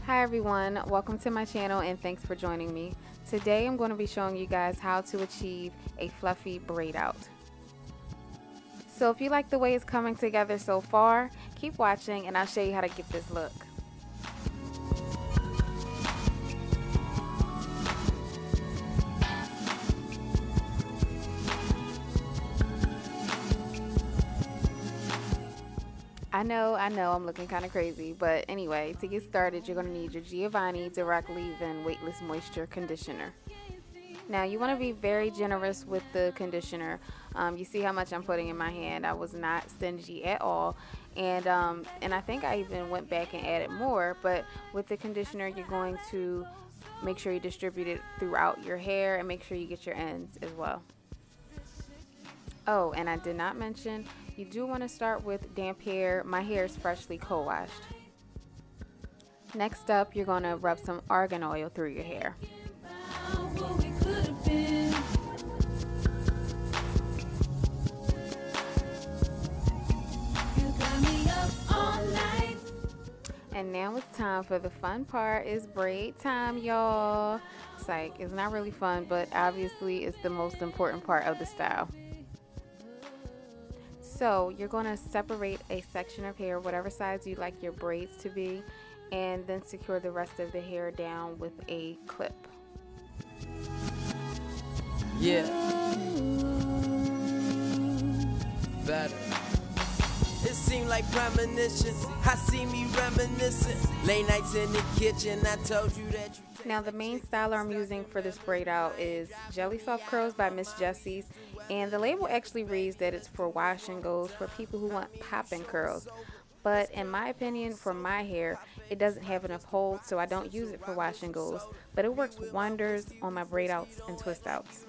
Hi everyone, welcome to my channel and thanks for joining me. Today I'm going to be showing you guys how to achieve a fluffy braid out. So if you like the way it's coming together so far, keep watching and I'll show you how to get this look. I know, I'm looking kind of crazy, but anyway, to get started, you're going to need your Giovanni Direct Leave-In Weightless Moisture Conditioner. Now, you want to be very generous with the conditioner. You see how much I'm putting in my hand. I was not stingy at all, and I think I even went back and added more, but with the conditioner, you're going to make sure you distribute it throughout your hair and make sure you get your ends as well. Oh, and I did not mention, you do want to start with damp hair. My hair is freshly co-washed. Next up, you're going to rub some argan oil through your hair. And now it's time for the fun part. It's braid time, y'all. It's like, it's not really fun, but obviously it's the most important part of the style. So you're going to separate a section of hair, whatever size you like your braids to be, and then secure the rest of the hair down with a clip. Yeah. Better. It seemed like premonition. I see me reminiscing. Late nights in the kitchen. I told you that you. Now the main styler I'm using for this braid out is Jelly Soft Curls by Miss Jessie's, and the label actually reads that it's for wash and goes for people who want pop-in curls. But in my opinion, for my hair, it doesn't have enough hold, so I don't use it for wash and goes. But it works wonders on my braid outs and twist outs.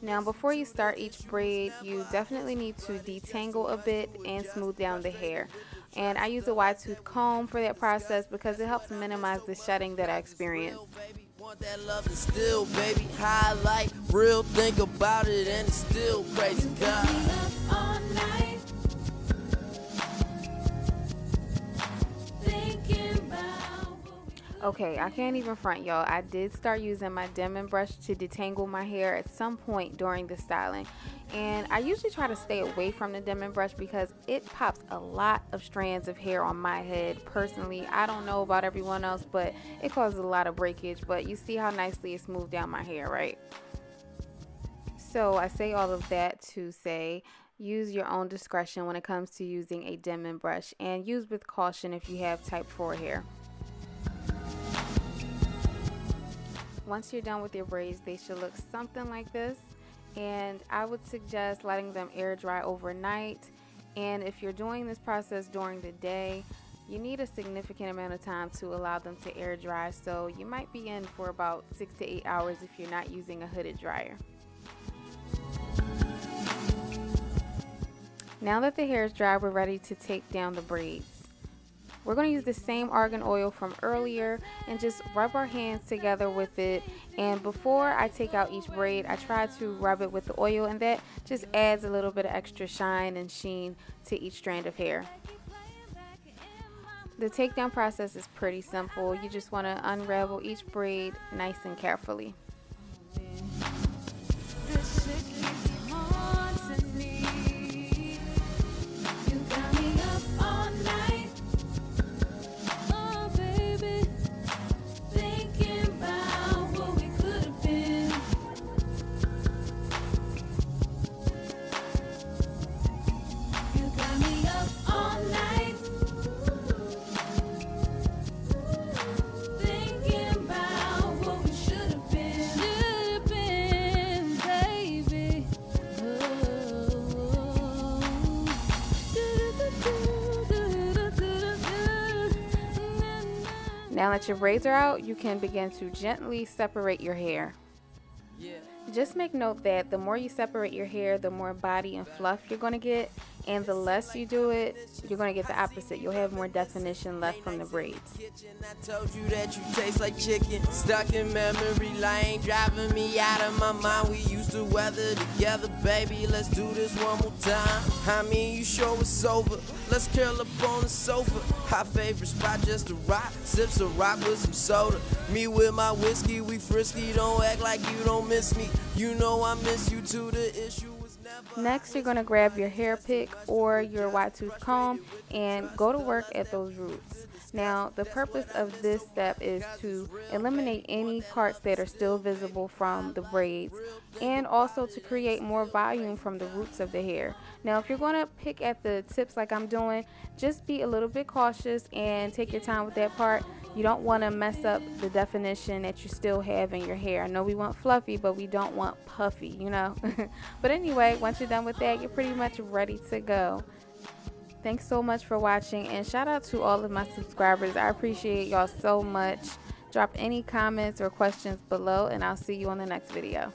Now before you start each braid, you definitely need to detangle a bit and smooth down the hair. And I use a wide tooth comb for that process because it helps minimize the shedding that I experience. Want that love and still, baby, highlight, real, think about it and it's still crazy, God. Okay, I can't even front, y'all. I did start using my Denman brush to detangle my hair at some point during the styling. And I usually try to stay away from the Denman brush because it pops a lot of strands of hair on my head. Personally, I don't know about everyone else, but it causes a lot of breakage. But you see how nicely it smoothed down my hair, right? So I say all of that to say, use your own discretion when it comes to using a Denman brush, and use with caution if you have type 4 hair. Once you're done with your braids, they should look something like this, and I would suggest letting them air dry overnight. And if you're doing this process during the day, you need a significant amount of time to allow them to air dry, so you might be in for about 6 to 8 hours if you're not using a hooded dryer. Now that the hair is dry, we're ready to take down the braids. We're going to use the same argan oil from earlier and just rub our hands together with it. And before I take out each braid, I try to rub it with the oil, and that just adds a little bit of extra shine and sheen to each strand of hair. The takedown process is pretty simple. You just want to unravel each braid nice and carefully. Now that your braids are out, you can begin to gently separate your hair. Just make note that the more you separate your hair, the more body and fluff you're going to get. And the less you do it, you're going to get the opposite. You'll have more definition left from the braids. I told you that you taste like chicken, stuck in memory lane, driving me out of my mind. We used to weather together, baby. Let's do this one more time. I mean, you sure it's over. Let's curl up on the sofa. Our favorite spot just to rock, sips of rock with some soda. Me with my whiskey, we frisky. Don't act like you don't miss me. You know I miss you too. The issue. Next, you're going to grab your hair pick or your wide tooth comb and go to work at those roots. Now, the purpose of this step is to eliminate any parts that are still visible from the braids and also to create more volume from the roots of the hair. Now, if you're going to pick at the tips like I'm doing, just be a little bit cautious and take your time with that part. You don't want to mess up the definition that you still have in your hair. I know we want fluffy, but we don't want puffy, you know. But anyway, once you're done with that, you're pretty much ready to go. Thanks so much for watching, and shout out to all of my subscribers. I appreciate y'all so much. Drop any comments or questions below, and I'll see you on the next video.